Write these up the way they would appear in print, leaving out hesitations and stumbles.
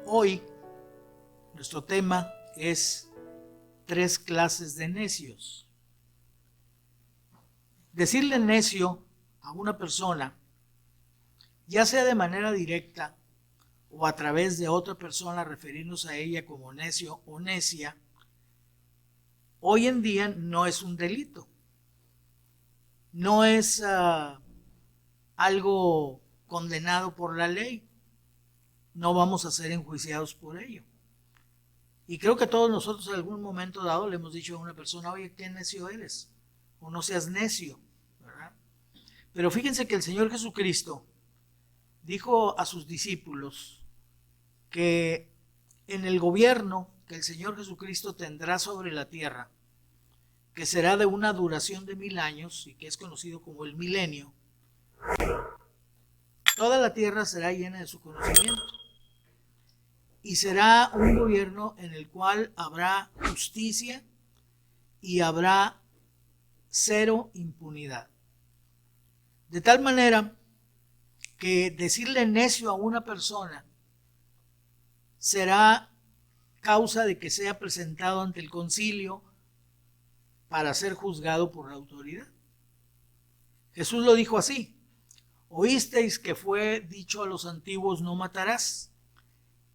Hoy nuestro tema es 3 clases de necios. Decirle necio a una persona, ya sea de manera directa o a través de otra persona, referirnos a ella como necio o necia, hoy en día no es un delito. No es algo condenado por la ley. No vamos a ser enjuiciados por ello. Y creo que todos nosotros en algún momento dado le hemos dicho a una persona, oye, qué necio eres, o no seas necio, ¿verdad? Pero fíjense que el Señor Jesucristo dijo a sus discípulos que en el gobierno que el Señor Jesucristo tendrá sobre la tierra, que será de una duración de 1000 años y que es conocido como el milenio, toda la tierra será llena de su conocimiento. Y será un gobierno en el cual habrá justicia y habrá cero impunidad. De tal manera que decirle necio a una persona será causa de que sea presentado ante el concilio para ser juzgado por la autoridad. Jesús lo dijo así: oísteis que fue dicho a los antiguos, no matarás.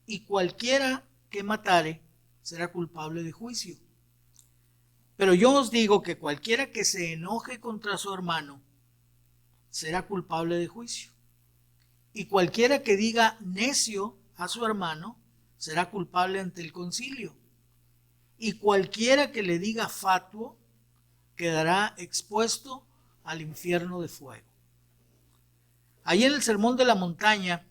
Y cualquiera que matare será culpable de juicio. Pero yo os digo que cualquiera que se enoje contra su hermano será culpable de juicio. Y cualquiera que diga necio a su hermano será culpable ante el concilio. Y cualquiera que le diga fatuo quedará expuesto al infierno de fuego. Ahí en el Sermón de la Montaña,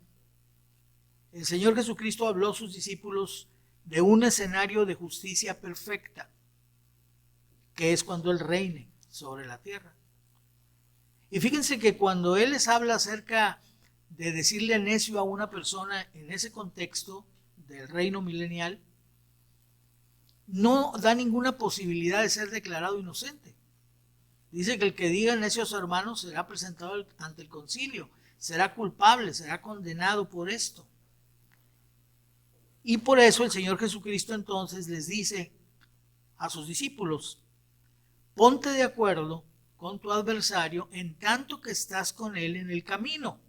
el Señor Jesucristo habló a sus discípulos de un escenario de justicia perfecta, que es cuando Él reine sobre la tierra. Y fíjense que cuando Él les habla acerca de decirle necio a una persona en ese contexto del reino milenial, no da ninguna posibilidad de ser declarado inocente. Dice que el que diga necio a su hermano será presentado ante el concilio, será culpable, será condenado por esto. Y por eso el Señor Jesucristo entonces les dice a sus discípulos: ponte de acuerdo con tu adversario en tanto que estás con él en el camino.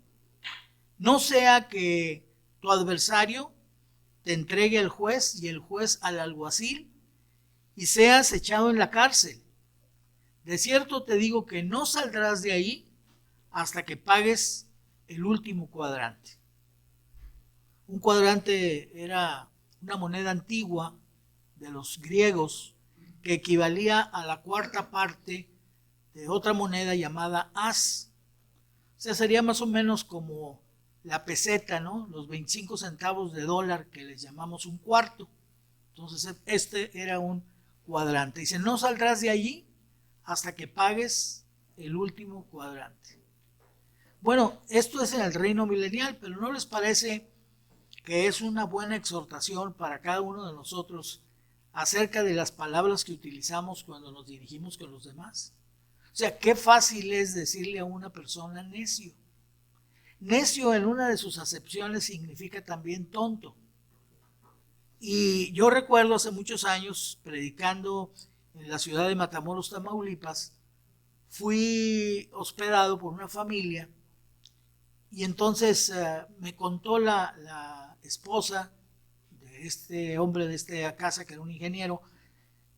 No sea que tu adversario te entregue al juez y el juez al alguacil y seas echado en la cárcel. De cierto te digo que no saldrás de ahí hasta que pagues el último cuadrante. Un cuadrante era una moneda antigua de los griegos que equivalía a la 4ª parte de otra moneda llamada as. O sea, sería más o menos como la peseta, ¿no? Los 25 centavos de dólar que les llamamos un cuarto. Entonces este era un cuadrante. Dice, no saldrás de allí hasta que pagues el último cuadrante. Bueno, esto es en el reino milenial, pero ¿no les parece que es una buena exhortación para cada uno de nosotros acerca de las palabras que utilizamos cuando nos dirigimos con los demás? O sea, qué fácil es decirle a una persona necio. Necio en una de sus acepciones significa también tonto. Y yo recuerdo hace muchos años, predicando en la ciudad de Matamoros, Tamaulipas, fui hospedado por una familia y entonces me contó la esposa de este hombre de esta casa, que era un ingeniero,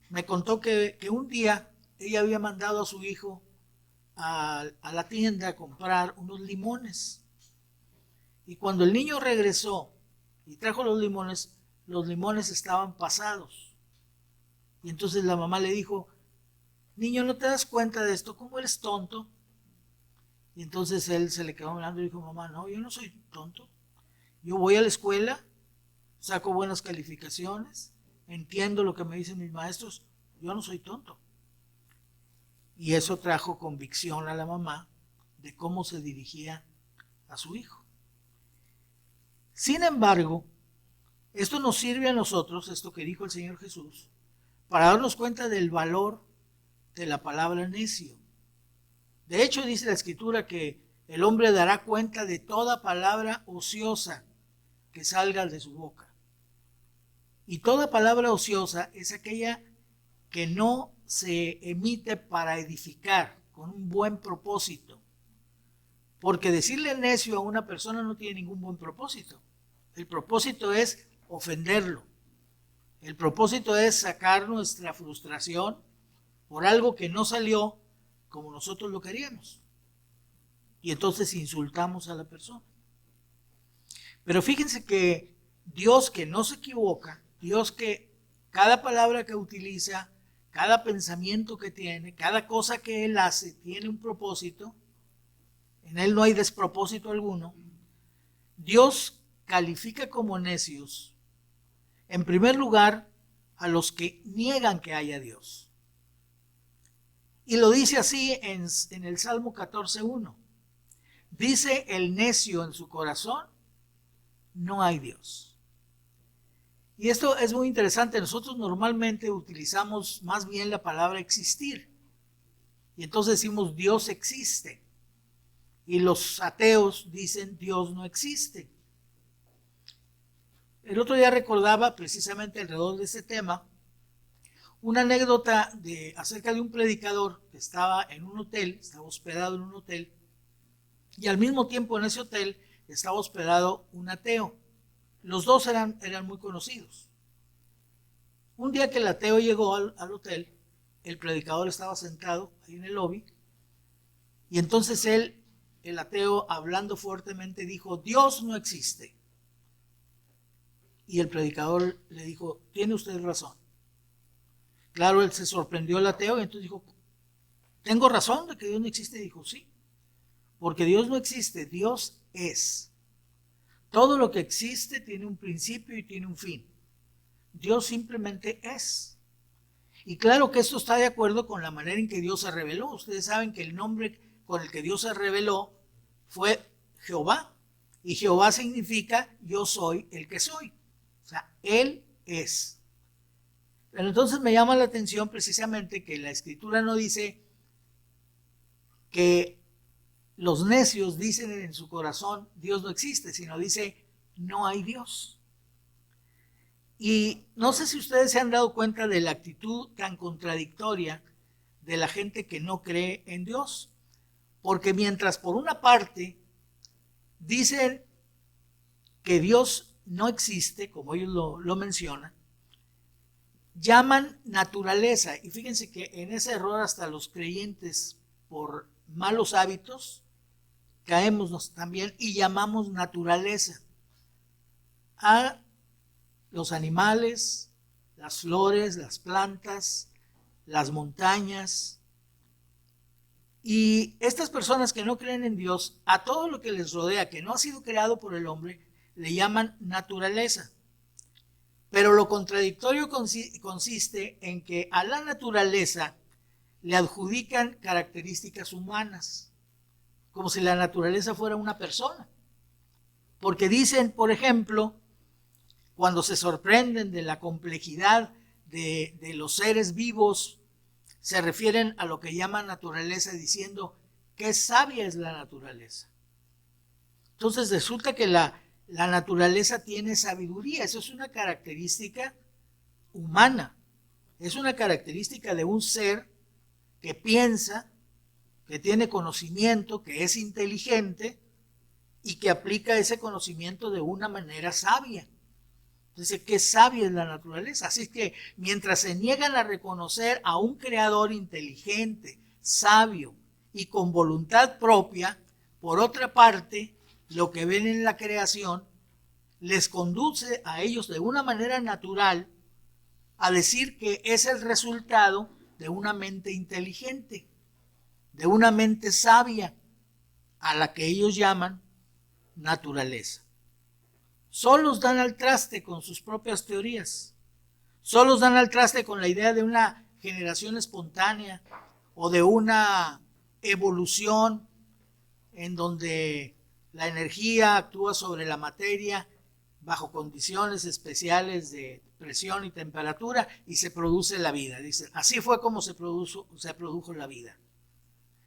me contó que un día ella había mandado a su hijo a la tienda a comprar unos limones. Y cuando el niño regresó y trajo los limones estaban pasados. Y entonces la mamá le dijo, niño, ¿no te das cuenta de esto? ¿Cómo eres tonto? Y entonces él se le quedó mirando y dijo, mamá, no, yo no soy tonto. Yo voy a la escuela, saco buenas calificaciones, entiendo lo que me dicen mis maestros, yo no soy tonto. Y eso trajo convicción a la mamá de cómo se dirigía a su hijo. Sin embargo, esto nos sirve a nosotros, esto que dijo el Señor Jesús, para darnos cuenta del valor de la palabra necio. De hecho, dice la Escritura que el hombre dará cuenta de toda palabra ociosa, que salga de su boca. Y toda palabra ociosa es aquella que no se emite para edificar, con un buen propósito. Porque decirle necio a una persona no tiene ningún buen propósito. El propósito es ofenderlo. El propósito es sacar nuestra frustración por algo que no salió como nosotros lo queríamos. Y entonces insultamos a la persona. Pero fíjense que Dios, que no se equivoca, Dios que cada palabra que utiliza, cada pensamiento que tiene, cada cosa que Él hace, tiene un propósito. En Él no hay despropósito alguno. Dios califica como necios, en primer lugar, a los que niegan que haya Dios. Y lo dice así en el Salmo 14:1. Dice el necio en su corazón, no hay Dios. Y esto es muy interesante. Nosotros normalmente utilizamos más bien la palabra existir. Y entonces decimos Dios existe. Y los ateos dicen Dios no existe. El otro día recordaba precisamente alrededor de ese tema una anécdota acerca de un predicador que estaba en un hotel, estaba hospedado en un hotel, y al mismo tiempo en ese hotel estaba hospedado un ateo. Los dos eran muy conocidos. Un día que el ateo llegó al hotel, el predicador estaba sentado ahí en el lobby, y entonces el ateo, hablando fuertemente, dijo, Dios no existe. Y el predicador le dijo, tiene usted razón. Claro, él se sorprendió, el ateo, y entonces dijo, ¿tengo razón de que Dios no existe? Y dijo, sí, porque Dios no existe, Dios es. Todo lo que existe tiene un principio y tiene un fin. Dios simplemente es. Y claro que esto está de acuerdo con la manera en que Dios se reveló. Ustedes saben que el nombre con el que Dios se reveló fue Jehová. Y Jehová significa yo soy el que soy. O sea, Él es. Pero entonces me llama la atención precisamente que la Escritura no dice que los necios dicen en su corazón Dios no existe, sino dice no hay Dios. Y no sé si ustedes se han dado cuenta de la actitud tan contradictoria de la gente que no cree en Dios. Porque mientras por una parte dicen que Dios no existe, como ellos lo mencionan, llaman naturaleza. Y fíjense que en ese error hasta los creyentes, por malos hábitos, caemos también y llamamos naturaleza a los animales, las flores, las plantas, las montañas. Y estas personas que no creen en Dios, a todo lo que les rodea, que no ha sido creado por el hombre, le llaman naturaleza. Pero lo contradictorio consiste en que a la naturaleza le adjudican características humanas, como si la naturaleza fuera una persona. Porque dicen, por ejemplo, cuando se sorprenden de la complejidad de los seres vivos, se refieren a lo que llaman naturaleza diciendo qué sabia es la naturaleza. Entonces resulta que la naturaleza tiene sabiduría. Eso es una característica humana. Es una característica de un ser que piensa, que tiene conocimiento, que es inteligente y que aplica ese conocimiento de una manera sabia. Entonces, qué sabia es la naturaleza. Así es que mientras se niegan a reconocer a un creador inteligente, sabio y con voluntad propia, por otra parte, lo que ven en la creación les conduce a ellos de una manera natural a decir que es el resultado de una mente inteligente, de una mente sabia, a la que ellos llaman naturaleza. Solos dan al traste con sus propias teorías. Solos dan al traste con la idea de una generación espontánea o de una evolución en donde la energía actúa sobre la materia bajo condiciones especiales de presión y temperatura y se produce la vida. Dicen, así fue como se produjo la vida.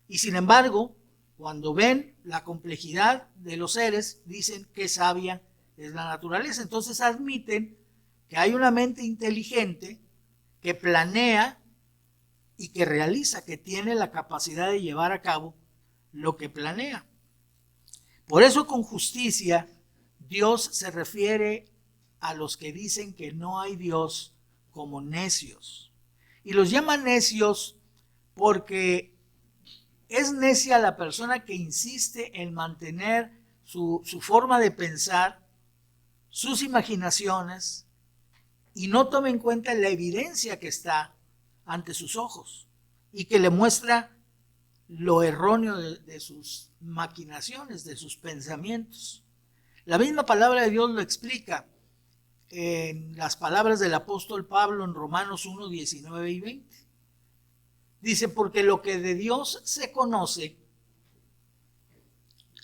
Y sin embargo, cuando ven la complejidad de los seres, dicen qué sabia es la naturaleza. Entonces admiten que hay una mente inteligente que planea y que realiza, que tiene la capacidad de llevar a cabo lo que planea. Por eso con justicia Dios se refiere a los que dicen que no hay Dios como necios. Y los llama necios porque es necia la persona que insiste en mantener su forma de pensar, sus imaginaciones, y no toma en cuenta la evidencia que está ante sus ojos y que le muestra lo erróneo de sus maquinaciones, de sus pensamientos. La misma palabra de Dios lo explica en las palabras del apóstol Pablo en Romanos 1, 19 y 20. Dice, porque lo que de Dios se conoce,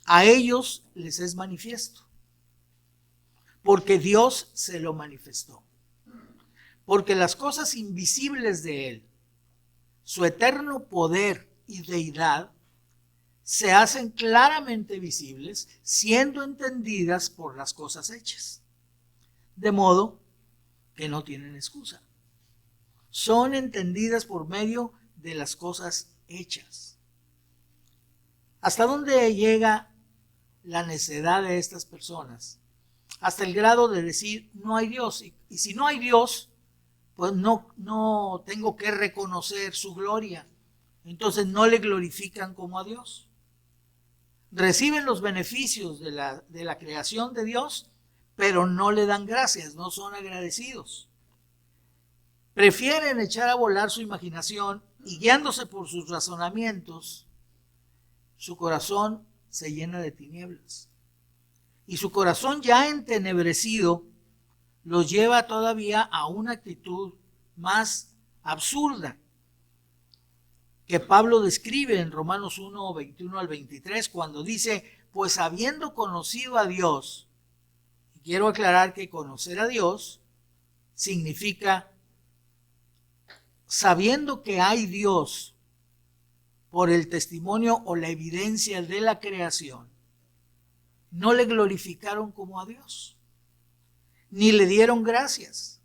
a ellos les es manifiesto, porque Dios se lo manifestó. Porque las cosas invisibles de Él, su eterno poder y deidad, se hacen claramente visibles, siendo entendidas por las cosas hechas. De modo que no tienen excusa. Son entendidas por medio de las cosas hechas. ¿Hasta dónde llega la necedad de estas personas? Hasta el grado de decir, no hay Dios. Y si no hay Dios, pues no tengo que reconocer su gloria. Entonces no le glorifican como a Dios. Reciben los beneficios de la creación de Dios, pero no le dan gracias, no son agradecidos. Prefieren echar a volar su imaginación y guiándose por sus razonamientos, su corazón se llena de tinieblas. Y su corazón ya entenebrecido los lleva todavía a una actitud más absurda que Pablo describe en Romanos 1, 21 al 23, cuando dice, pues habiendo conocido a Dios, y quiero aclarar que conocer a Dios significa sabiendo que hay Dios por el testimonio o la evidencia de la creación, no le glorificaron como a Dios, ni le dieron gracias,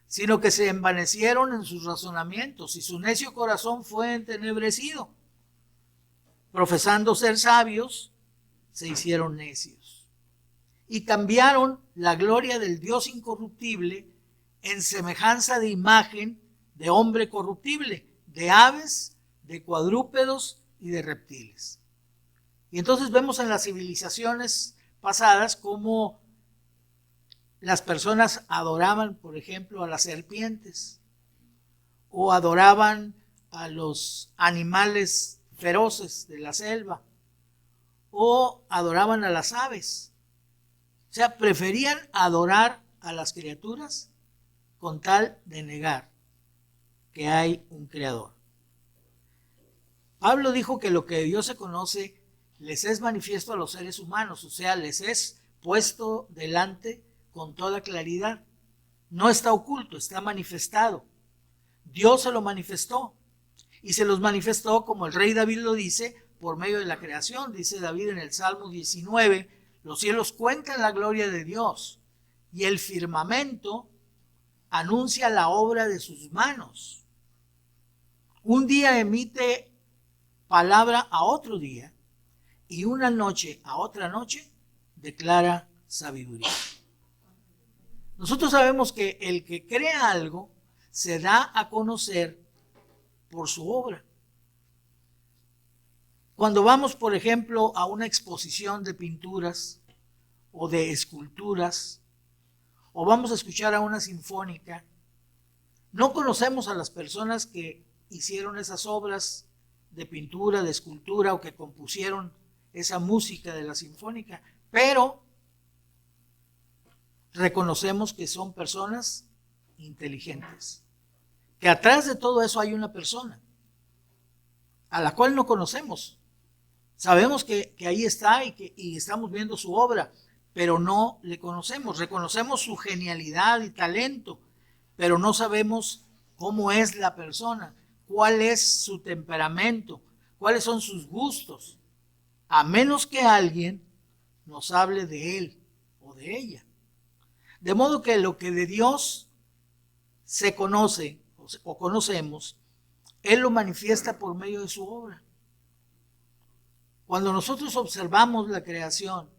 sino que se envanecieron en sus razonamientos y su necio corazón fue entenebrecido. Profesando ser sabios, se hicieron necios y cambiaron la gloria del Dios incorruptible en semejanza de imagen de hombre corruptible, de aves, de cuadrúpedos y de reptiles. Y entonces vemos en las civilizaciones pasadas cómo las personas adoraban, por ejemplo, a las serpientes o adoraban a los animales feroces de la selva o adoraban a las aves. O sea, preferían adorar a las criaturas con tal de negar que hay un creador. Pablo dijo que lo que de Dios se conoce les es manifiesto a los seres humanos, o sea, les es puesto delante con toda claridad. No está oculto, está manifestado. Dios se lo manifestó y se los manifestó, como el rey David lo dice, por medio de la creación. Dice David en el Salmo 19, los cielos cuentan la gloria de Dios y el firmamento anuncia la obra de sus manos. Un día emite palabra a otro día y una noche a otra noche declara sabiduría. Nosotros sabemos que el que crea algo se da a conocer por su obra. Cuando vamos, por ejemplo, a una exposición de pinturas o de esculturas, o vamos a escuchar a una sinfónica, no conocemos a las personas que hicieron esas obras de pintura, de escultura, o que compusieron esa música de la sinfónica, pero reconocemos que son personas inteligentes, que atrás de todo eso hay una persona a la cual no conocemos. Sabemos que ahí está y estamos viendo su obra, pero no le conocemos. Reconocemos su genialidad y talento, pero no sabemos cómo es la persona, cuál es su temperamento, cuáles son sus gustos, a menos que alguien nos hable de él o de ella. De modo que lo que de Dios se conoce o conocemos, Él lo manifiesta por medio de su obra. Cuando nosotros observamos la creación,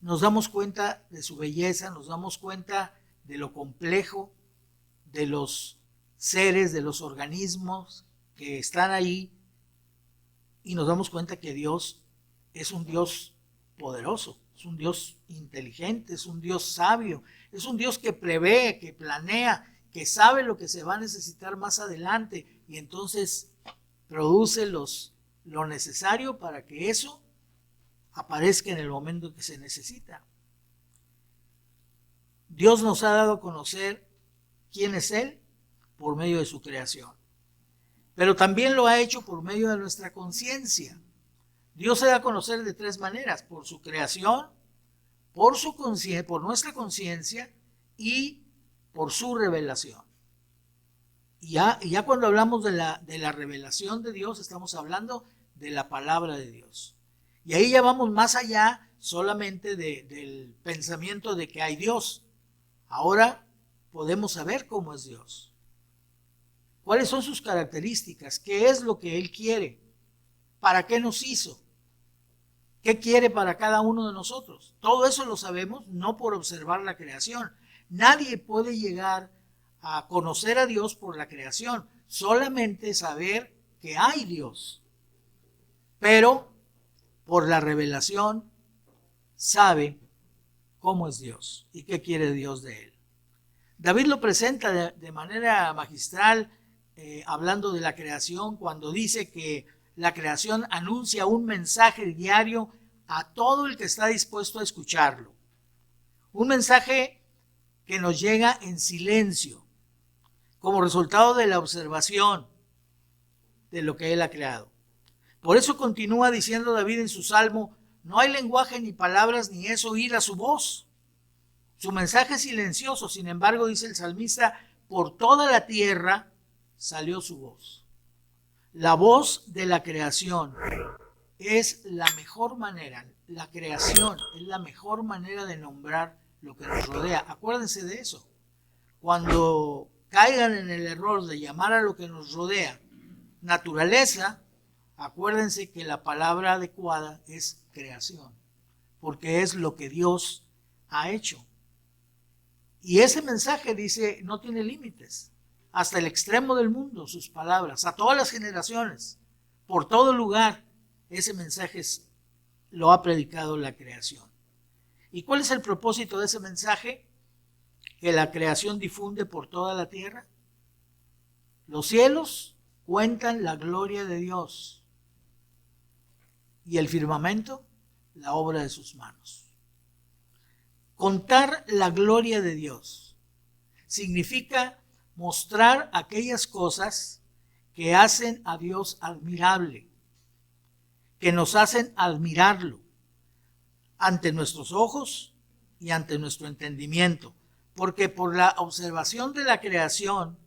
nos damos cuenta de su belleza, nos damos cuenta de lo complejo de los seres, de los organismos que están ahí, y nos damos cuenta que Dios es un Dios poderoso, es un Dios inteligente, es un Dios sabio, es un Dios que prevé, que planea, que sabe lo que se va a necesitar más adelante, y entonces produce lo necesario para que eso aparezca en el momento que se necesita. Dios nos ha dado a conocer quién es Él por medio de su creación, pero también lo ha hecho por medio de nuestra conciencia. Dios se da a conocer de tres maneras: por su creación, por nuestra conciencia y por su revelación. Y ya cuando hablamos de la revelación de Dios, estamos hablando de la palabra de Dios. Y ahí ya vamos más allá solamente del pensamiento de que hay Dios. Ahora podemos saber cómo es Dios. ¿Cuáles son sus características? ¿Qué es lo que Él quiere? ¿Para qué nos hizo? ¿Qué quiere para cada uno de nosotros? Todo eso lo sabemos no por observar la creación. Nadie puede llegar a conocer a Dios por la creación, solamente saber que hay Dios. Pero por la revelación sabe cómo es Dios y qué quiere Dios de él. David lo presenta de manera magistral, hablando de la creación, cuando dice que la creación anuncia un mensaje diario a todo el que está dispuesto a escucharlo. Un mensaje que nos llega en silencio, como resultado de la observación de lo que Él ha creado. Por eso continúa diciendo David en su salmo: no hay lenguaje ni palabras, ni es oír a su voz. Su mensaje es silencioso, sin embargo, dice el salmista, por toda la tierra salió su voz. La voz de la creación es la mejor manera, la creación es la mejor manera de nombrar lo que nos rodea. Acuérdense de eso. Cuando caigan en el error de llamar a lo que nos rodea naturaleza, acuérdense que la palabra adecuada es creación, porque es lo que Dios ha hecho. Y ese mensaje, dice, no tiene límites. Hasta el extremo del mundo, sus palabras, a todas las generaciones, por todo lugar, ese mensaje lo ha predicado la creación. ¿Y cuál es el propósito de ese mensaje que la creación difunde por toda la tierra? Los cielos cuentan la gloria de Dios y el firmamento la obra de sus manos. Contar la gloria de Dios significa mostrar aquellas cosas que hacen a Dios admirable, que nos hacen admirarlo ante nuestros ojos y ante nuestro entendimiento, porque por la observación de la creación,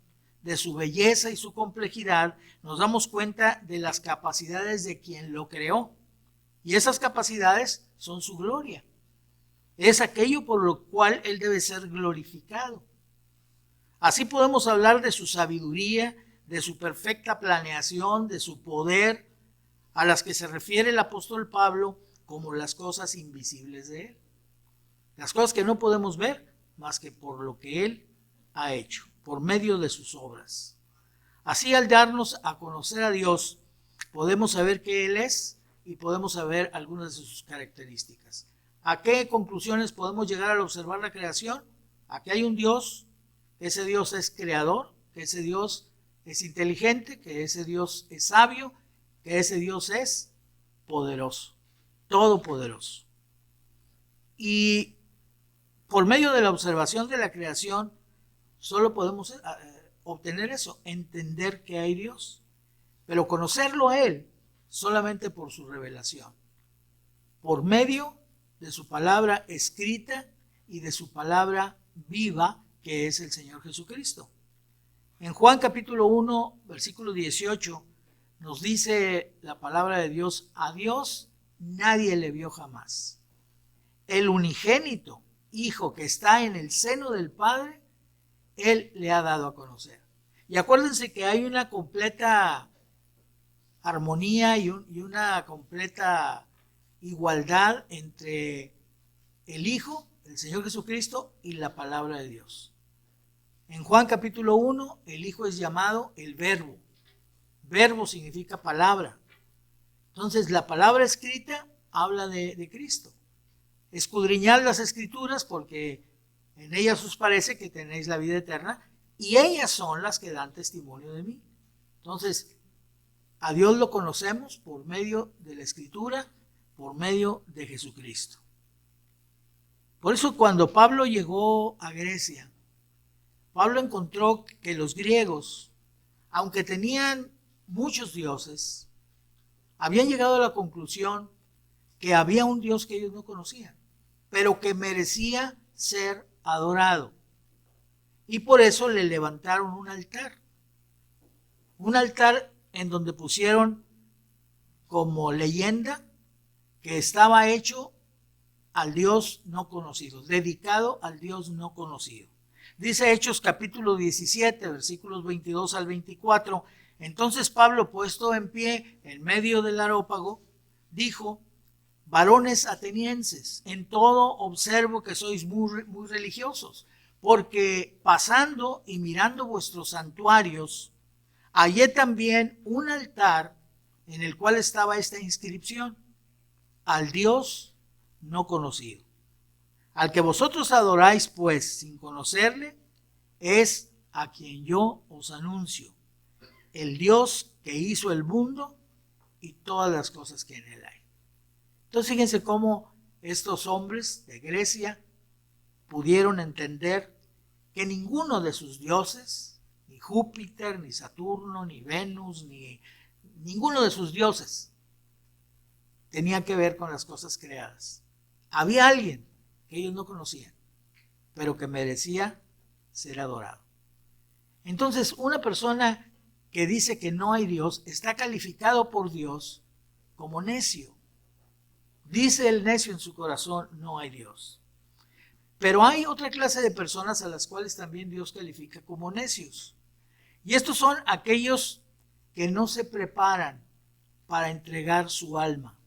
de su belleza y su complejidad, nos damos cuenta de las capacidades de quien lo creó, y esas capacidades son su gloria. Es aquello por lo cual Él debe ser glorificado. Así podemos hablar de su sabiduría, de su perfecta planeación, de su poder, a las que se refiere el apóstol Pablo como las cosas invisibles de Él. Las cosas que no podemos ver más que por lo que Él ha hecho, por medio de sus obras. Así, al darnos a conocer a Dios, podemos saber qué Él es y podemos saber algunas de sus características. ¿A qué conclusiones podemos llegar al observar la creación? A que hay un Dios, que ese Dios es creador, que ese Dios es inteligente, que ese Dios es sabio, que ese Dios es poderoso, todopoderoso. Y por medio de la observación de la creación, solo podemos obtener eso, entender que hay Dios, pero conocerlo a Él solamente por su revelación, por medio de su palabra escrita y de su palabra viva, que es el Señor Jesucristo. En Juan capítulo 1, versículo 18, nos dice la palabra de Dios: a Dios nadie le vio jamás. el unigénito Hijo que está en el seno del Padre, Él le ha dado a conocer. Y acuérdense que hay una completa armonía y una completa igualdad entre el Hijo, el Señor Jesucristo, y la palabra de Dios. En Juan capítulo 1, el Hijo es llamado el Verbo. Verbo significa palabra. Entonces, la palabra escrita habla de Cristo. Escudriñad las Escrituras porque en ellas os parece que tenéis la vida eterna y ellas son las que dan testimonio de mí. Entonces, a Dios lo conocemos por medio de la Escritura, por medio de Jesucristo. Por eso cuando Pablo llegó a Grecia, Pablo encontró que los griegos, aunque tenían muchos dioses, habían llegado a la conclusión que había un Dios que ellos no conocían, pero que merecía ser adorado. Y por eso le levantaron un altar en donde pusieron como leyenda que estaba hecho al Dios no conocido, dedicado al Dios no conocido. Dice Hechos capítulo 17, versículos 22 al 24, entonces Pablo, puesto en pie en medio del areópago, dijo: varones atenienses, en todo observo que sois muy religiosos, porque pasando y mirando vuestros santuarios, hallé también un altar en el cual estaba esta inscripción: al Dios no conocido. Al que vosotros adoráis, pues, sin conocerle, es a quien yo os anuncio, el Dios que hizo el mundo y todas las cosas que en él hay. Entonces fíjense cómo estos hombres de Grecia pudieron entender que ninguno de sus dioses, ni Júpiter, ni Saturno, ni Venus, ni ninguno de sus dioses tenía que ver con las cosas creadas. Había alguien que ellos no conocían, pero que merecía ser adorado. Entonces, una persona que dice que no hay Dios está calificado por Dios como necio. Dice el necio en su corazón: no hay Dios. Pero hay otra clase de personas a las cuales también Dios califica como necios. Y estos son aquellos que no se preparan para entregar su alma.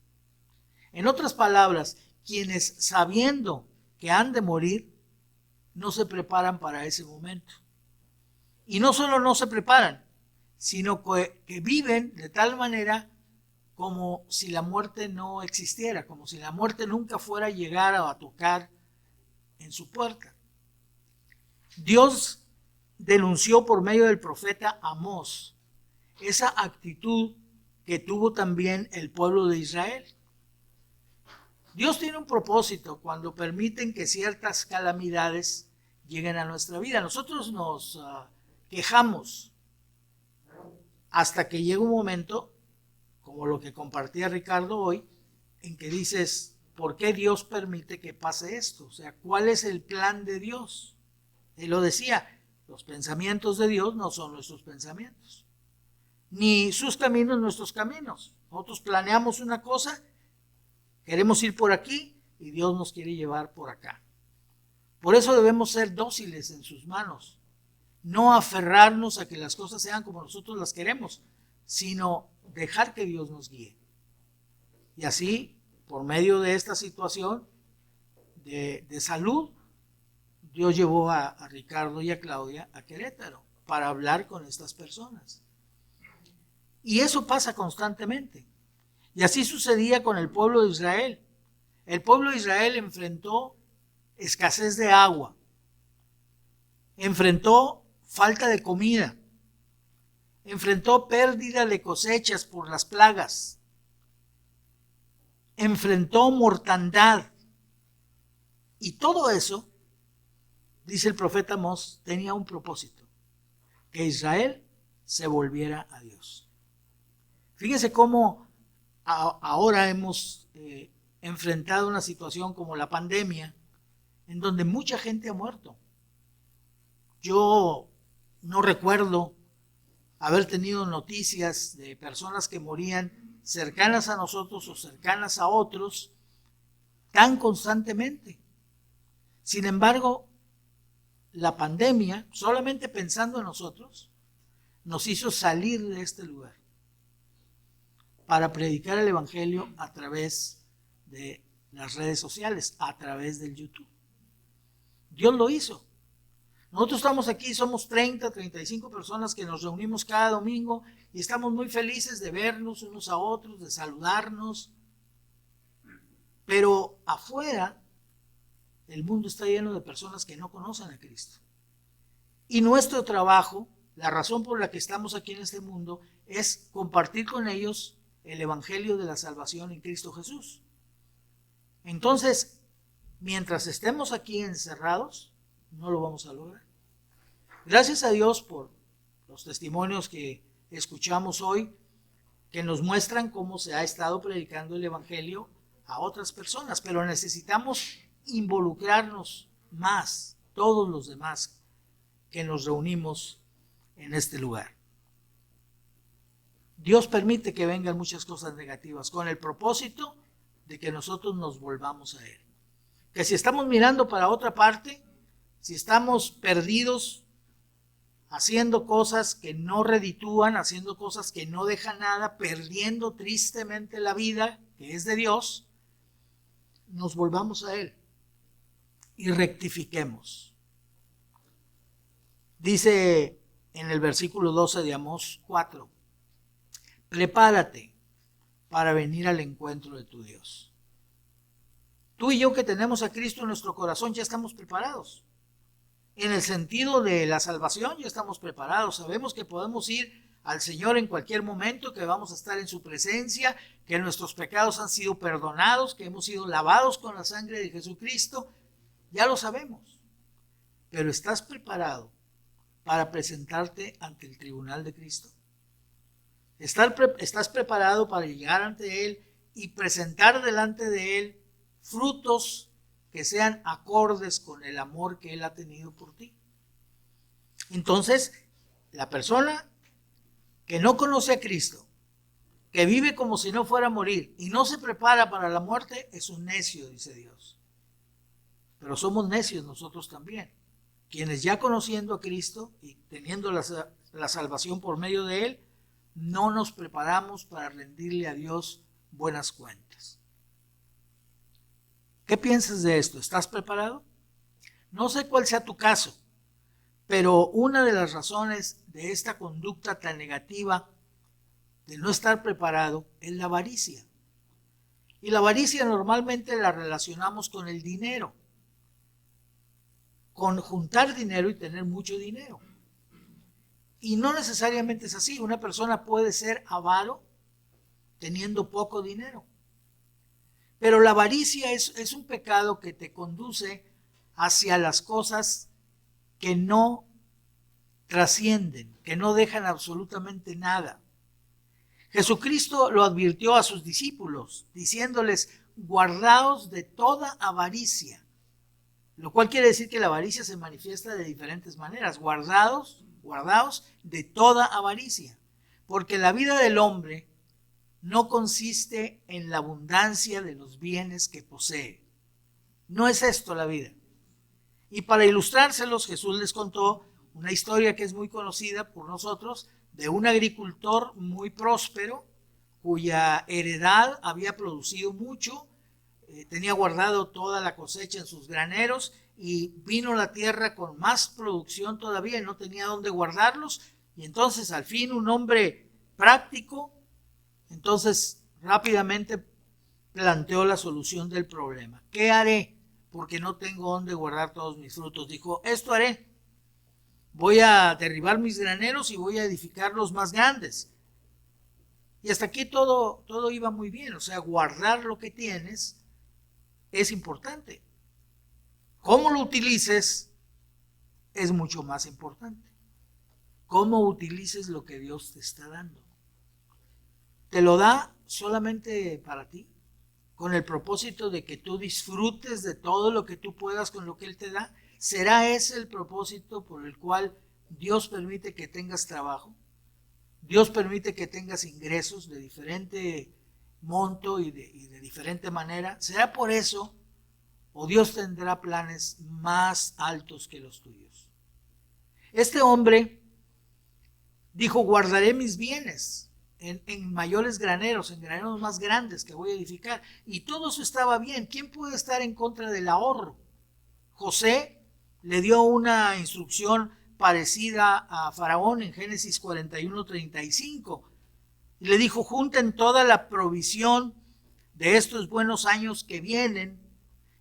En otras palabras, quienes sabiendo que han de morir, no se preparan para ese momento. Y no solo no se preparan, sino que viven de tal manera como si la muerte no existiera, como si la muerte nunca fuera a llegar a tocar en su puerta. Dios denunció por medio del profeta Amós esa actitud que tuvo también el pueblo de Israel. Dios tiene un propósito cuando permiten que ciertas calamidades lleguen a nuestra vida. Nosotros nos quejamos hasta que llega un momento, como lo que compartía Ricardo hoy, en que dices: ¿por qué Dios permite que pase esto? O sea, ¿cuál es el plan de Dios? Él lo decía: los pensamientos de Dios no son nuestros pensamientos, ni sus caminos nuestros caminos. Nosotros planeamos una cosa, queremos ir por aquí y Dios nos quiere llevar por acá. Por eso debemos ser dóciles en sus manos, no aferrarnos a que las cosas sean como nosotros las queremos, sino dejar que Dios nos guíe. Y así, por medio de esta situación de salud, Dios llevó a Ricardo y a Claudia a Querétaro para hablar con estas personas. Y eso pasa constantemente. Y así sucedía con el pueblo de Israel. El pueblo de Israel enfrentó escasez de agua, enfrentó falta de comida, enfrentó pérdida de cosechas por las plagas, enfrentó mortandad. Y todo eso, dice el profeta Amós, tenía un propósito: que Israel se volviera a Dios. Fíjense cómo ahora hemos enfrentado una situación como la pandemia, en donde mucha gente ha muerto. Yo no recuerdo haber tenido noticias de personas que morían cercanas a nosotros o cercanas a otros tan constantemente. Sin embargo, la pandemia, solamente pensando en nosotros, nos hizo salir de este lugar para predicar el Evangelio a través de las redes sociales, a través del YouTube. Dios lo hizo. Nosotros estamos aquí, somos 35 personas que nos reunimos cada domingo y estamos muy felices de vernos unos a otros, de saludarnos. Pero afuera, el mundo está lleno de personas que no conocen a Cristo. Y nuestro trabajo, la razón por la que estamos aquí en este mundo, es compartir con ellos el Evangelio de la salvación en Cristo Jesús. Entonces, mientras estemos aquí encerrados, no lo vamos a lograr. Gracias a Dios por los testimonios que escuchamos hoy, que nos muestran cómo se ha estado predicando el Evangelio a otras personas, pero necesitamos involucrarnos más, todos los demás que nos reunimos en este lugar. Dios permite que vengan muchas cosas negativas con el propósito de que nosotros nos volvamos a Él. Que si estamos mirando para otra parte, si estamos perdidos, haciendo cosas que no reditúan, haciendo cosas que no dejan nada, perdiendo tristemente la vida que es de Dios, nos volvamos a Él y rectifiquemos. Dice en el versículo 12 de Amós 4, prepárate para venir al encuentro de tu Dios. Tú y yo que tenemos a Cristo en nuestro corazón ya estamos preparados. En el sentido de la salvación ya estamos preparados. Sabemos que podemos ir al Señor en cualquier momento, que vamos a estar en su presencia, que nuestros pecados han sido perdonados, que hemos sido lavados con la sangre de Jesucristo. Ya lo sabemos. Pero ¿estás preparado para presentarte ante el tribunal de Cristo? ¿Estás preparado para llegar ante Él y presentar delante de Él frutos que sean acordes con el amor que Él ha tenido por ti? Entonces, la persona que no conoce a Cristo, que vive como si no fuera a morir y no se prepara para la muerte, es un necio, dice Dios. Pero somos necios nosotros también, quienes ya conociendo a Cristo y teniendo la salvación por medio de Él, no nos preparamos para rendirle a Dios buenas cuentas. ¿Qué piensas de esto? ¿Estás preparado? No sé cuál sea tu caso, pero una de las razones de esta conducta tan negativa de no estar preparado es la avaricia. Y la avaricia normalmente la relacionamos con el dinero, con juntar dinero y tener mucho dinero. Y no necesariamente es así. Una persona puede ser avaro teniendo poco dinero. Pero la avaricia es un pecado que te conduce hacia las cosas que no trascienden, que no dejan absolutamente nada. Jesucristo lo advirtió a sus discípulos, diciéndoles, guardaos de toda avaricia. Lo cual quiere decir que la avaricia se manifiesta de diferentes maneras. Guardaos de toda avaricia. Porque la vida del hombre no consiste en la abundancia de los bienes que posee. No es esto la vida. Y para ilustrárselos, Jesús les contó una historia que es muy conocida por nosotros de un agricultor muy próspero cuya heredad había producido mucho, tenía guardado toda la cosecha en sus graneros y vino la tierra con más producción todavía y no tenía dónde guardarlos. Y entonces al fin un hombre práctico, entonces rápidamente planteó la solución del problema. ¿Qué haré? Porque no tengo dónde guardar todos mis frutos. Dijo, esto haré. Voy a derribar mis graneros y voy a edificar los más grandes. Y hasta aquí todo iba muy bien. O sea, guardar lo que tienes es importante. Cómo lo utilices es mucho más importante. Cómo utilices lo que Dios te está dando. ¿Te lo da solamente para ti? Con el propósito de que tú disfrutes de todo lo que tú puedas con lo que Él te da. ¿Será ese el propósito por el cual Dios permite que tengas trabajo? Dios permite que tengas ingresos de diferente monto y de diferente manera. ¿Será por eso o Dios tendrá planes más altos que los tuyos. Este hombre dijo: guardaré mis bienes en mayores graneros, en graneros más grandes que voy a edificar. Y todo eso estaba bien. ¿Quién puede estar en contra del ahorro? José le dio una instrucción parecida a Faraón en Génesis 41:35. Y le dijo: junten toda la provisión de estos buenos años que vienen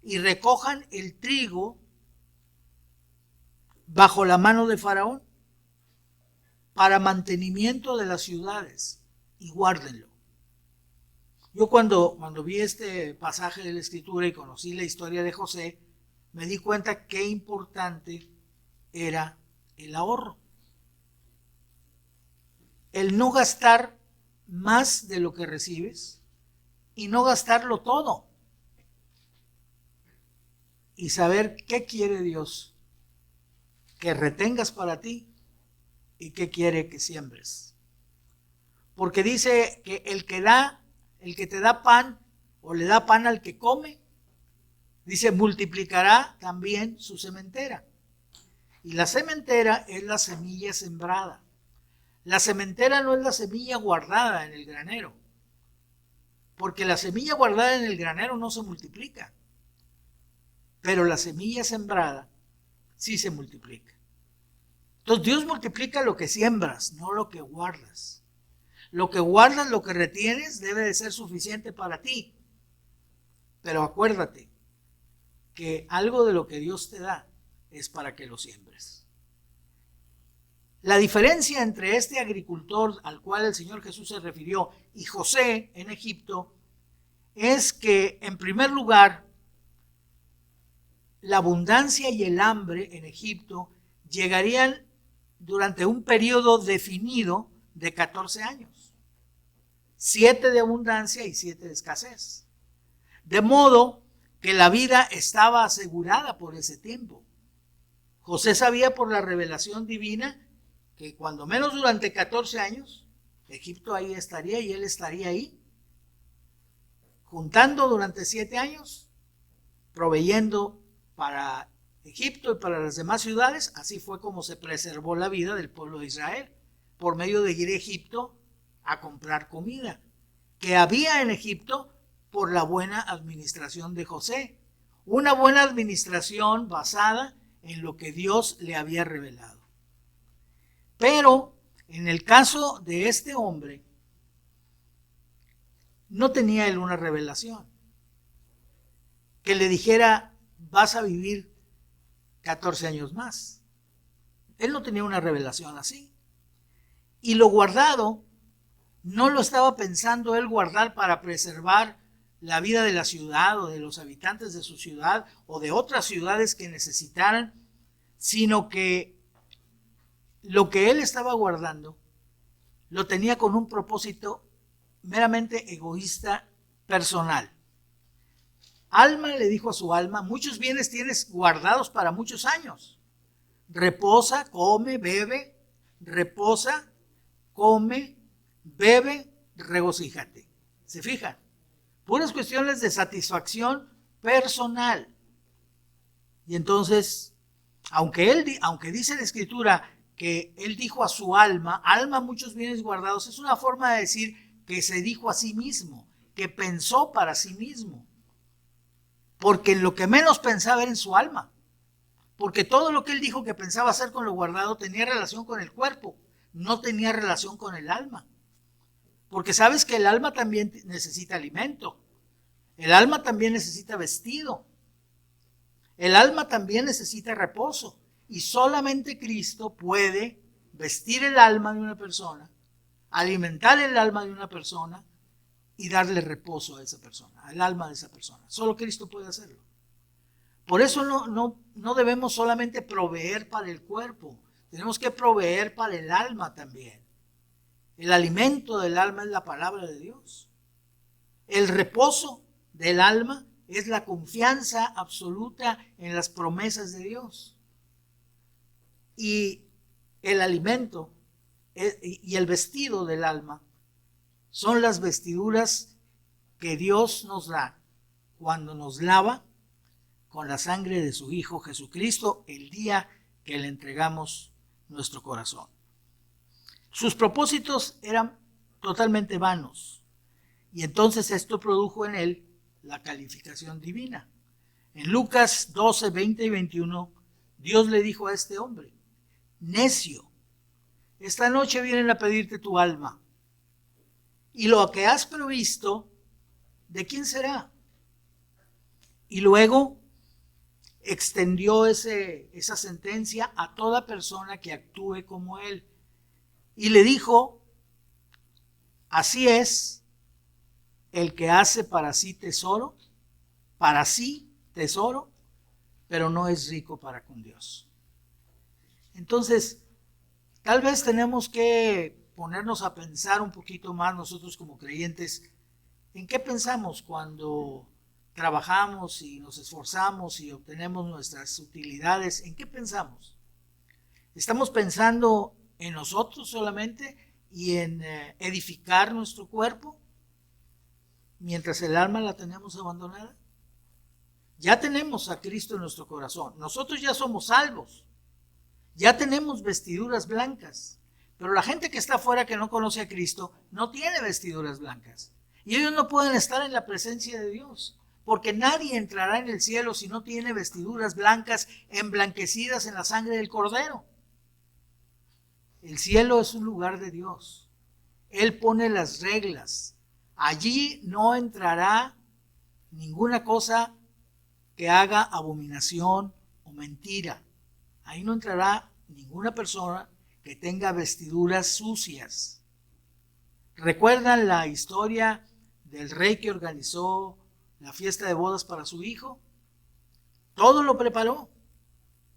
y recojan el trigo bajo la mano de Faraón para mantenimiento de las ciudades, y guárdenlo. Yo cuando vi este pasaje de la Escritura y conocí la historia de José, me di cuenta qué importante era el ahorro. El no gastar más de lo que recibes y no gastarlo todo. Y saber qué quiere Dios que retengas para ti y qué quiere que siembres. Porque dice que el que te da pan o le da pan al que come, dice, multiplicará también su sementera. Y la sementera es la semilla sembrada. La sementera no es la semilla guardada en el granero, porque la semilla guardada en el granero no se multiplica, pero la semilla sembrada sí se multiplica. Entonces Dios multiplica lo que siembras, no lo que guardas. Lo que guardas, lo que retienes, debe de ser suficiente para ti. Pero acuérdate que algo de lo que Dios te da es para que lo siembres. La diferencia entre este agricultor al cual el Señor Jesús se refirió y José en Egipto es que, en primer lugar, la abundancia y el hambre en Egipto llegarían durante un periodo definido de 14 años. 7 de abundancia y 7 de escasez. De modo que la vida estaba asegurada por ese tiempo. José sabía por la revelación divina que cuando menos durante 14 años, Egipto ahí estaría y él estaría ahí, juntando durante 7 años, proveyendo para Egipto y para las demás ciudades. Así fue como se preservó la vida del pueblo de Israel, por medio de ir a Egipto a comprar comida, que había en Egipto por la buena administración de José. Una buena administración basada en lo que Dios le había revelado. Pero en el caso de este hombre, no tenía él una revelación que le dijera: vas a vivir 14 años más. Él no tenía una revelación así. Y lo guardado, no lo estaba pensando él guardar para preservar la vida de la ciudad o de los habitantes de su ciudad o de otras ciudades que necesitaran, sino que lo que él estaba guardando lo tenía con un propósito meramente egoísta, personal. Alma le dijo a su alma: muchos bienes tienes guardados para muchos años. Reposa, come, bebe, reposa, come, bebe, regocíjate. ¿Se fijan? Puras cuestiones de satisfacción personal. Y entonces, aunque dice la Escritura que él dijo a su alma: muchos bienes guardados, es una forma de decir que se dijo a sí mismo, que pensó para sí mismo. Porque en lo que menos pensaba era en su alma. Porque todo lo que él dijo que pensaba hacer con lo guardado tenía relación con el cuerpo, no tenía relación con el alma. Porque sabes que el alma también necesita alimento. El alma también necesita vestido. El alma también necesita reposo. Y solamente Cristo puede vestir el alma de una persona, alimentar el alma de una persona y darle reposo a esa persona, al alma de esa persona. Solo Cristo puede hacerlo. Por eso no debemos solamente proveer para el cuerpo, tenemos que proveer para el alma también. El alimento del alma es la palabra de Dios. El reposo del alma es la confianza absoluta en las promesas de Dios. Y el alimento y el vestido del alma son las vestiduras que Dios nos da cuando nos lava, con la sangre de su Hijo Jesucristo el día que le entregamos nuestro corazón. Sus propósitos eran totalmente vanos, y entonces esto produjo en él la calificación divina. En Lucas 12, 20 y 21, Dios le dijo a este hombre: necio, esta noche vienen a pedirte tu alma, y lo que has provisto, ¿de quién será? Y luego extendió esa sentencia a toda persona que actúe como él. Y le dijo: así es el que hace para sí tesoro, pero no es rico para con Dios. Entonces, tal vez tenemos que ponernos a pensar un poquito más nosotros como creyentes, ¿en qué pensamos cuando trabajamos y nos esforzamos y obtenemos nuestras utilidades? ¿En qué pensamos? ¿Estamos pensando en nosotros solamente y en edificar nuestro cuerpo mientras el alma la tenemos abandonada? Ya tenemos a Cristo en nuestro corazón, nosotros ya somos salvos, ya tenemos vestiduras blancas, pero la gente que está afuera, que no conoce a Cristo, no tiene vestiduras blancas, y ellos no pueden estar en la presencia de Dios, porque nadie entrará en el cielo si no tiene vestiduras blancas, emblanquecidas en la sangre del Cordero. El cielo es un lugar de Dios. Él pone las reglas. Allí no entrará ninguna cosa que haga abominación o mentira. Ahí no entrará ninguna persona que tenga vestiduras sucias. ¿Recuerdan la historia del rey que organizó la fiesta de bodas para su hijo? Todo lo preparó.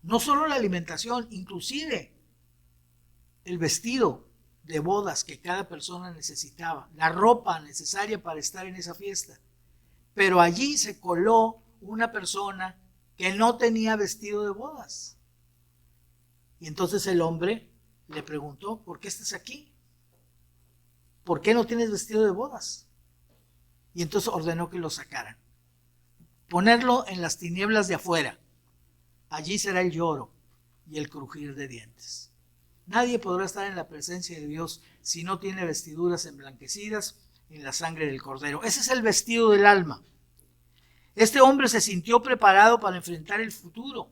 No solo la alimentación, inclusive el vestido de bodas que cada persona necesitaba, la ropa necesaria para estar en esa fiesta. Pero allí se coló una persona que no tenía vestido de bodas. Y entonces el hombre le preguntó: ¿por qué estás aquí? ¿Por qué no tienes vestido de bodas? Y entonces ordenó que lo sacaran. Ponerlo en las tinieblas de afuera. Allí será el lloro y el crujir de dientes. Nadie podrá estar en la presencia de Dios si no tiene vestiduras emblanquecidas en la sangre del Cordero. Ese es el vestido del alma. Este hombre se sintió preparado para enfrentar el futuro,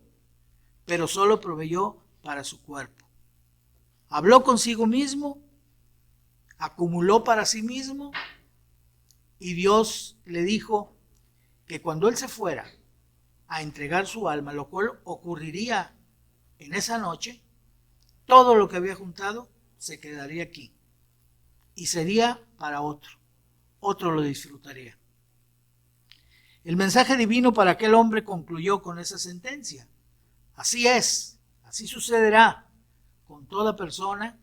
pero solo proveyó para su cuerpo. Habló consigo mismo, acumuló para sí mismo, y Dios le dijo que cuando él se fuera a entregar su alma, lo cual ocurriría en esa noche, todo lo que había juntado se quedaría aquí y sería para otro lo disfrutaría. El mensaje divino para aquel hombre concluyó con esa sentencia: así es, así sucederá con toda persona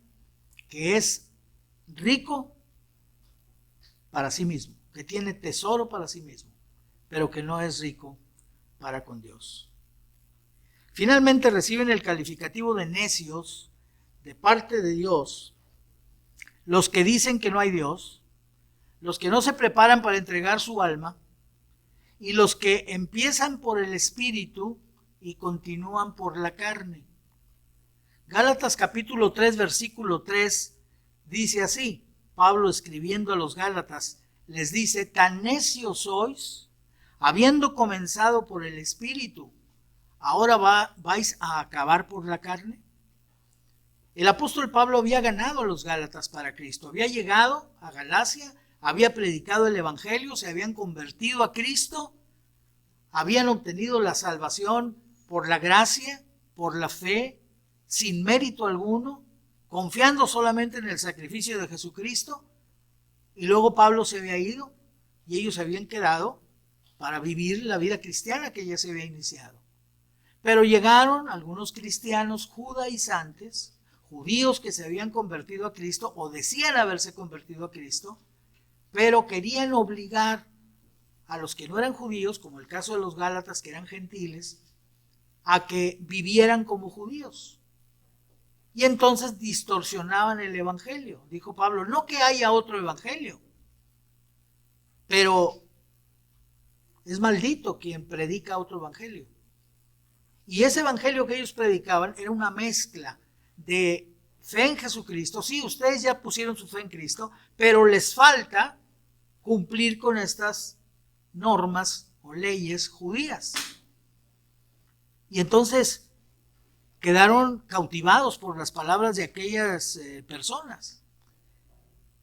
que es rico para sí mismo, que tiene tesoro para sí mismo, pero que no es rico para con Dios. Finalmente reciben el calificativo de necios de parte de Dios los que dicen que no hay Dios, los que no se preparan para entregar su alma, y los que empiezan por el Espíritu y continúan por la carne. Gálatas capítulo 3, versículo 3 dice así: Pablo, escribiendo a los Gálatas, les dice: tan necios sois, habiendo comenzado por el Espíritu, ¿ahora vais a acabar por la carne? El apóstol Pablo había ganado a los Gálatas para Cristo, había llegado a Galacia, había predicado el Evangelio, se habían convertido a Cristo, habían obtenido la salvación por la gracia, por la fe, sin mérito alguno, confiando solamente en el sacrificio de Jesucristo. Y luego Pablo se había ido y ellos habían quedado para vivir la vida cristiana que ya se había iniciado. Pero llegaron algunos cristianos judaizantes, judíos que se habían convertido a Cristo o decían haberse convertido a Cristo, pero querían obligar a los que no eran judíos, como el caso de los Gálatas que eran gentiles, a que vivieran como judíos. Y entonces distorsionaban el evangelio. Dijo Pablo: no que haya otro evangelio, pero Es maldito quien predica otro evangelio. Y ese evangelio que ellos predicaban era una mezcla de fe en Jesucristo. Sí, ustedes ya pusieron su fe en Cristo, pero les falta cumplir con estas normas o leyes judías. Y entonces quedaron cautivados por las palabras de aquellas personas.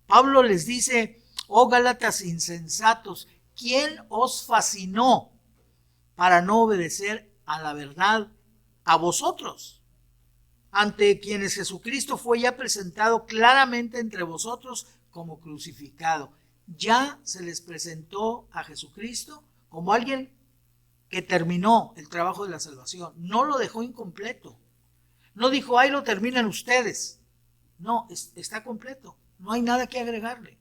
Pablo les dice: oh Gálatas insensatos, ¿quién os fascinó para no obedecer a la verdad a vosotros, ante quienes Jesucristo fue ya presentado claramente entre vosotros como crucificado? Ya se les presentó a Jesucristo como alguien que terminó el trabajo de la salvación, no lo dejó incompleto. No dijo: ahí lo terminan ustedes. No, está completo, no hay nada que agregarle.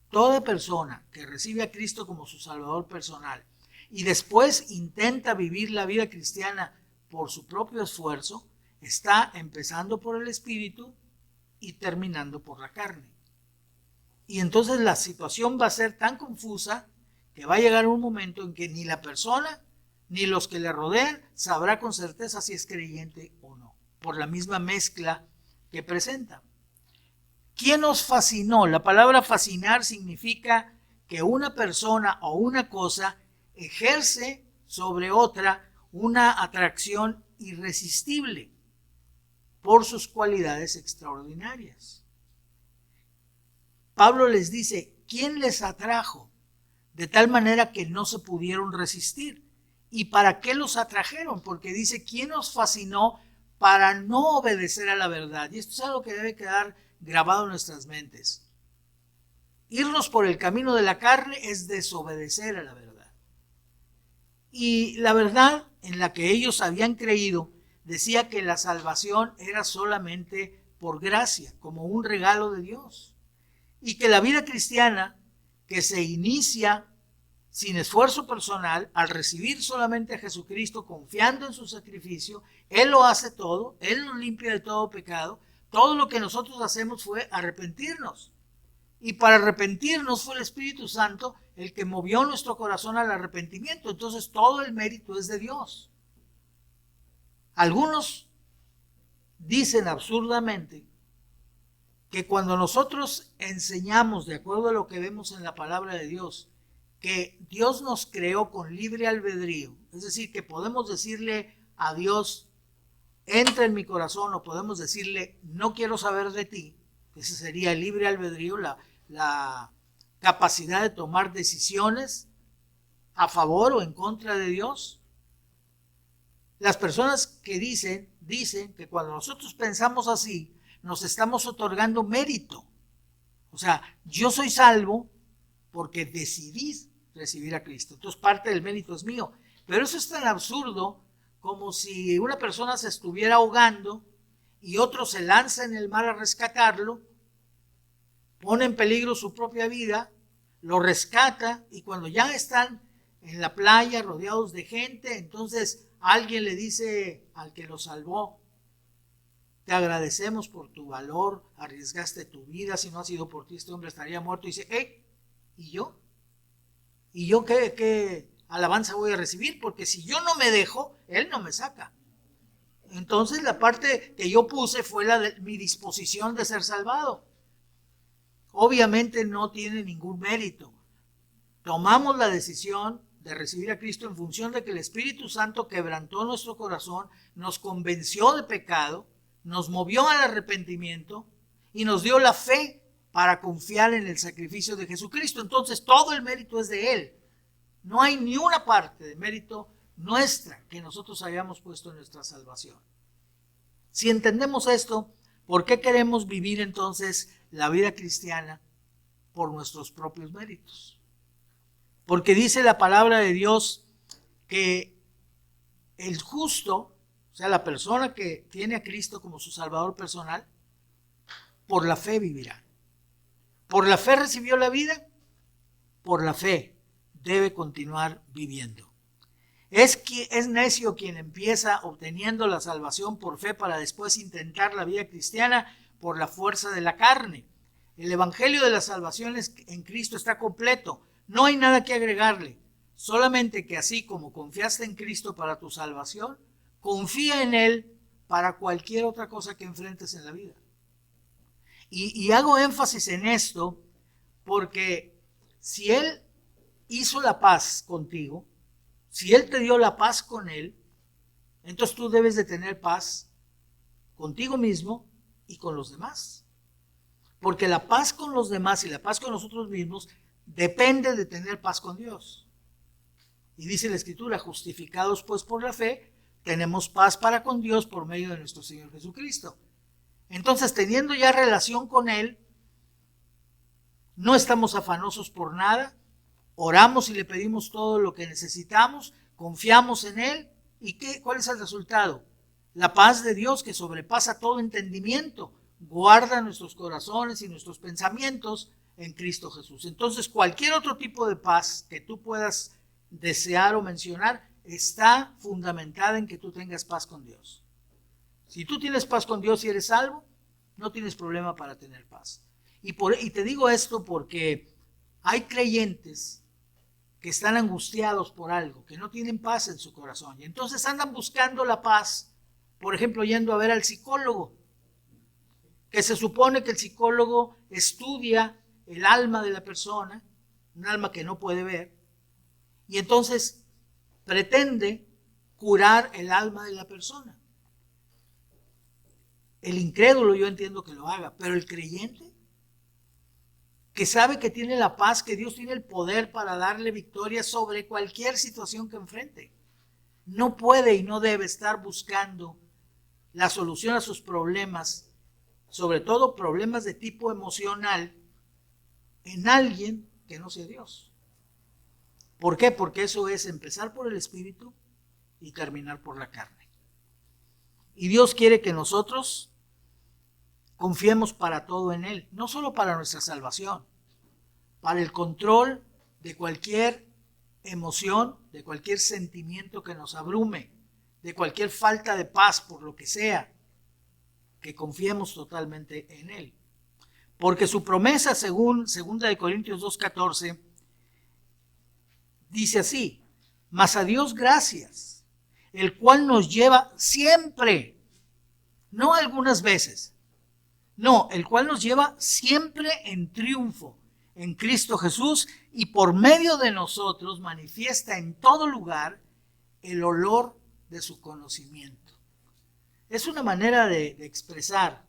Toda persona que recibe a Cristo como su Salvador personal y después intenta vivir la vida cristiana por su propio esfuerzo, está empezando por el Espíritu y terminando por la carne. Y entonces la situación va a ser tan confusa que va a llegar un momento en que ni la persona ni los que le rodean sabrá con certeza si es creyente o no, por la misma mezcla que presenta. ¿Quién os fascinó? La palabra fascinar significa que una persona o una cosa ejerce sobre otra una atracción irresistible por sus cualidades extraordinarias. Pablo les dice: ¿quién les atrajo? De tal manera que no se pudieron resistir. ¿Y para qué los atrajeron? Porque dice: ¿quién os fascinó para no obedecer a la verdad? Y esto es algo que debe quedar grabado en nuestras mentes. Irnos por el camino de la carne es desobedecer a la verdad. Y la verdad en la que ellos habían creído decía que la salvación era solamente por gracia, como un regalo de Dios. Y que la vida cristiana, que se inicia sin esfuerzo personal, al recibir solamente a Jesucristo, confiando en su sacrificio, Él lo hace todo, Él nos limpia de todo pecado. Todo lo que nosotros hacemos fue arrepentirnos. Y para arrepentirnos fue el Espíritu Santo el que movió nuestro corazón al arrepentimiento. Entonces todo el mérito es de Dios. Algunos dicen absurdamente que cuando nosotros enseñamos, de acuerdo a lo que vemos en la palabra de Dios, que Dios nos creó con libre albedrío, es decir, que podemos decirle a Dios: entra en mi corazón, o podemos decirle: no quiero saber de ti. Ese sería el libre albedrío, la capacidad de tomar decisiones a favor o en contra de Dios. Las personas que dicen que cuando nosotros pensamos así, nos estamos otorgando mérito. O sea, yo soy salvo porque decidí recibir a Cristo. Entonces parte del mérito es mío. Pero eso es tan absurdo como si una persona se estuviera ahogando y otro se lanza en el mar a rescatarlo, pone en peligro su propia vida, lo rescata, y cuando ya están en la playa rodeados de gente, entonces alguien le dice al que lo salvó: te agradecemos por tu valor, arriesgaste tu vida, si no ha sido por ti este hombre estaría muerto. Y dice: ¿y yo? ¿Y yo qué alabanza voy a recibir? Porque si yo no me dejo, Él no me saca. Entonces la parte que yo puse fue la de mi disposición de ser salvado. Obviamente no tiene ningún mérito. Tomamos la decisión de recibir a Cristo en función de que el Espíritu Santo quebrantó nuestro corazón, nos convenció de pecado, nos movió al arrepentimiento y nos dio la fe para confiar en el sacrificio de Jesucristo. Entonces todo el mérito es de Él. No hay ni una parte de mérito nuestra que nosotros hayamos puesto en nuestra salvación. Si entendemos esto, ¿por qué queremos vivir entonces la vida cristiana por nuestros propios méritos? Porque dice la palabra de Dios que el justo, o sea, la persona que tiene a Cristo como su Salvador personal, por la fe vivirá. Por la fe recibió la vida, por la fe debe continuar viviendo. Es necio quien empieza obteniendo la salvación por fe para después intentar la vida cristiana por la fuerza de la carne. El evangelio de la salvación en Cristo está completo. No hay nada que agregarle. Solamente que así como confiaste en Cristo para tu salvación, confía en Él para cualquier otra cosa que enfrentes en la vida. Y hago énfasis en esto porque si Él hizo la paz contigo, si Él te dio la paz con Él, entonces tú debes de tener paz contigo mismo y con los demás. Porque la paz con los demás y la paz con nosotros mismos depende de tener paz con Dios. Y dice la Escritura, justificados pues por la fe, tenemos paz para con Dios por medio de nuestro Señor Jesucristo. Entonces, teniendo ya relación con Él, no estamos afanosos por nada, oramos y le pedimos todo lo que necesitamos, confiamos en Él. ¿Y cuál es el resultado? La paz de Dios que sobrepasa todo entendimiento, guarda nuestros corazones y nuestros pensamientos en Cristo Jesús. Entonces, cualquier otro tipo de paz que tú puedas desear o mencionar está fundamentada en que tú tengas paz con Dios. Si tú tienes paz con Dios y eres salvo, no tienes problema para tener paz. Y te digo esto porque hay creyentes que están angustiados por algo, que no tienen paz en su corazón. Y entonces andan buscando la paz, por ejemplo, yendo a ver al psicólogo, que se supone que el psicólogo estudia el alma de la persona, un alma que no puede ver, y entonces pretende curar el alma de la persona. El incrédulo yo entiendo que lo haga, pero el creyente que sabe que tiene la paz, que Dios tiene el poder para darle victoria sobre cualquier situación que enfrente, no puede y no debe estar buscando la solución a sus problemas, sobre todo problemas de tipo emocional, en alguien que no sea Dios. ¿Por qué? Porque eso es empezar por el Espíritu y terminar por la carne. Y Dios quiere que nosotros confiemos para todo en Él, no solo para nuestra salvación, para el control de cualquier emoción, de cualquier sentimiento que nos abrume, de cualquier falta de paz por lo que sea, que confiemos totalmente en Él. Porque su promesa, según 2 Corintios 2:14, dice así: mas a Dios gracias, el cual nos lleva siempre, no algunas veces, no, el cual nos lleva siempre en triunfo en Cristo Jesús, y por medio de nosotros manifiesta en todo lugar el olor de su conocimiento. Es una manera de expresarlo.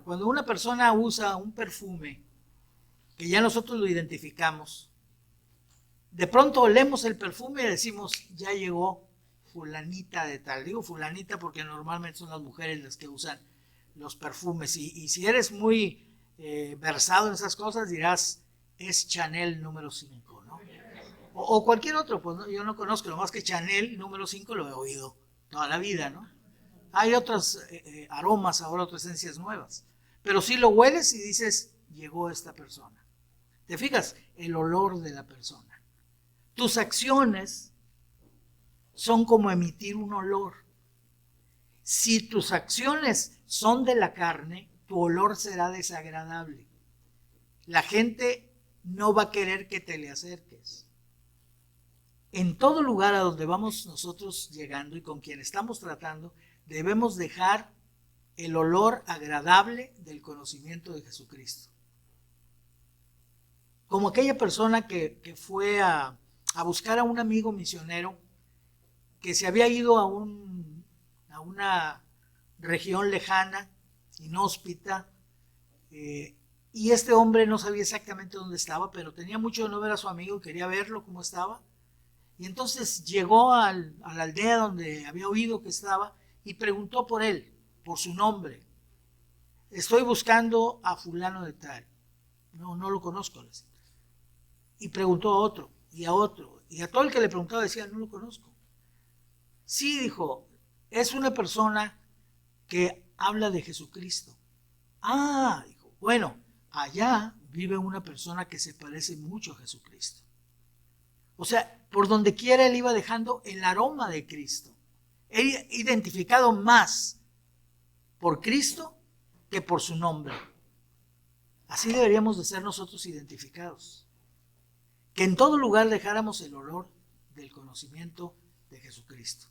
Cuando una persona usa un perfume que ya nosotros lo identificamos, de pronto olemos el perfume y decimos, ya llegó fulanita de tal. Digo fulanita porque normalmente son las mujeres las que usan los perfumes. Y si eres muy versado en esas cosas, dirás, es Chanel número 5, ¿no? O cualquier otro, pues ¿no? Yo no conozco, lo más que Chanel número 5 lo he oído toda la vida, ¿no? Hay otros aromas, ahora otras esencias nuevas. Pero si lo hueles y dices, llegó esta persona. ¿Te fijas? El olor de la persona. Tus acciones son como emitir un olor. Si tus acciones son de la carne, tu olor será desagradable. La gente no va a querer que te le acerques. En todo lugar a donde vamos nosotros llegando y con quien estamos tratando, debemos dejar el olor agradable del conocimiento de Jesucristo. Como aquella persona que fue a buscar a un amigo misionero que se había ido a una región lejana, inhóspita, y este hombre no sabía exactamente dónde estaba, pero tenía mucho de no ver a su amigo, quería verlo cómo estaba, y entonces llegó a la aldea donde había oído que estaba y preguntó por él, por su nombre. Estoy buscando a fulano de tal. No lo conozco. Y preguntó a otro, y a otro, y a todo el que le preguntaba decía, no lo conozco. Sí, dijo, es una persona que habla de Jesucristo. Ah, dijo, bueno, allá vive una persona que se parece mucho a Jesucristo. O sea, por donde quiera él iba dejando el aroma de Cristo. Él identificado más por Cristo que por su nombre. Así deberíamos de ser nosotros identificados. que en todo lugar dejáramos el olor del conocimiento de Jesucristo.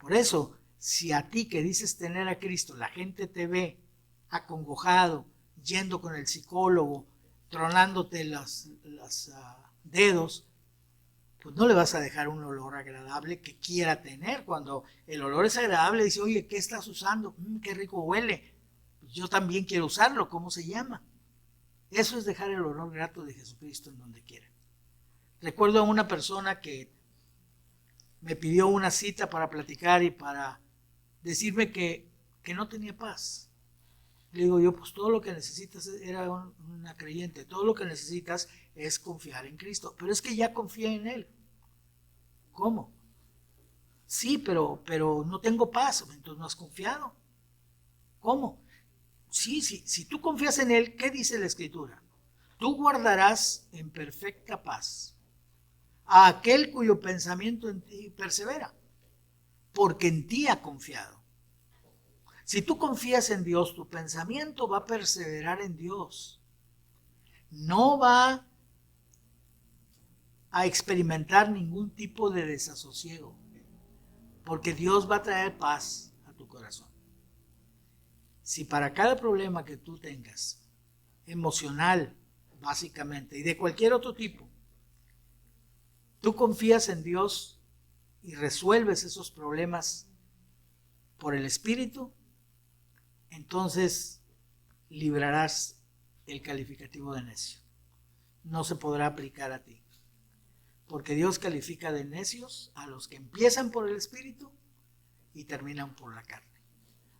Por eso, si a ti que dices tener a Cristo, la gente te ve acongojado, yendo con el psicólogo, tronándote los dedos, pues no le vas a dejar un olor agradable que quiera tener. Cuando el olor es agradable, dice, oye, ¿qué estás usando? Qué rico huele. Pues yo también quiero usarlo, ¿cómo se llama? Eso es dejar el olor grato de Jesucristo en donde quiera. Recuerdo a una persona que me pidió una cita para platicar y para decirme que no tenía paz. Le digo yo, pues todo lo que necesitas, era una creyente, todo lo que necesitas es confiar en Cristo. Pero es que ya confía en Él. ¿Cómo? Sí, pero no tengo paz. Entonces no has confiado. ¿Cómo? Sí, si tú confías en Él, ¿qué dice la Escritura? Tú guardarás en perfecta paz a aquel cuyo pensamiento en ti persevera, porque en ti ha confiado. Si tú confías en Dios, tu pensamiento va a perseverar en Dios. No va a experimentar ningún tipo de desasosiego, porque Dios va a traer paz a tu corazón. Si para cada problema que tú tengas, emocional básicamente, y de cualquier otro tipo, tú confías en Dios y resuelves esos problemas por el Espíritu, entonces librarás el calificativo de necio. No se podrá aplicar a ti, porque Dios califica de necios a los que empiezan por el Espíritu y terminan por la carne.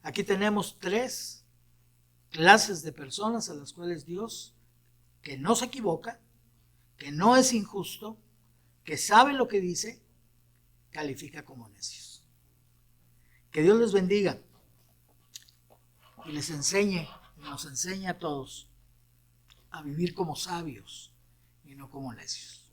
Aquí tenemos 3 clases de personas a las cuales Dios, que no se equivoca, que no es injusto, que sabe lo que dice, califica como necios. Que Dios les bendiga y les enseñe, nos enseñe a todos a vivir como sabios y no como necios.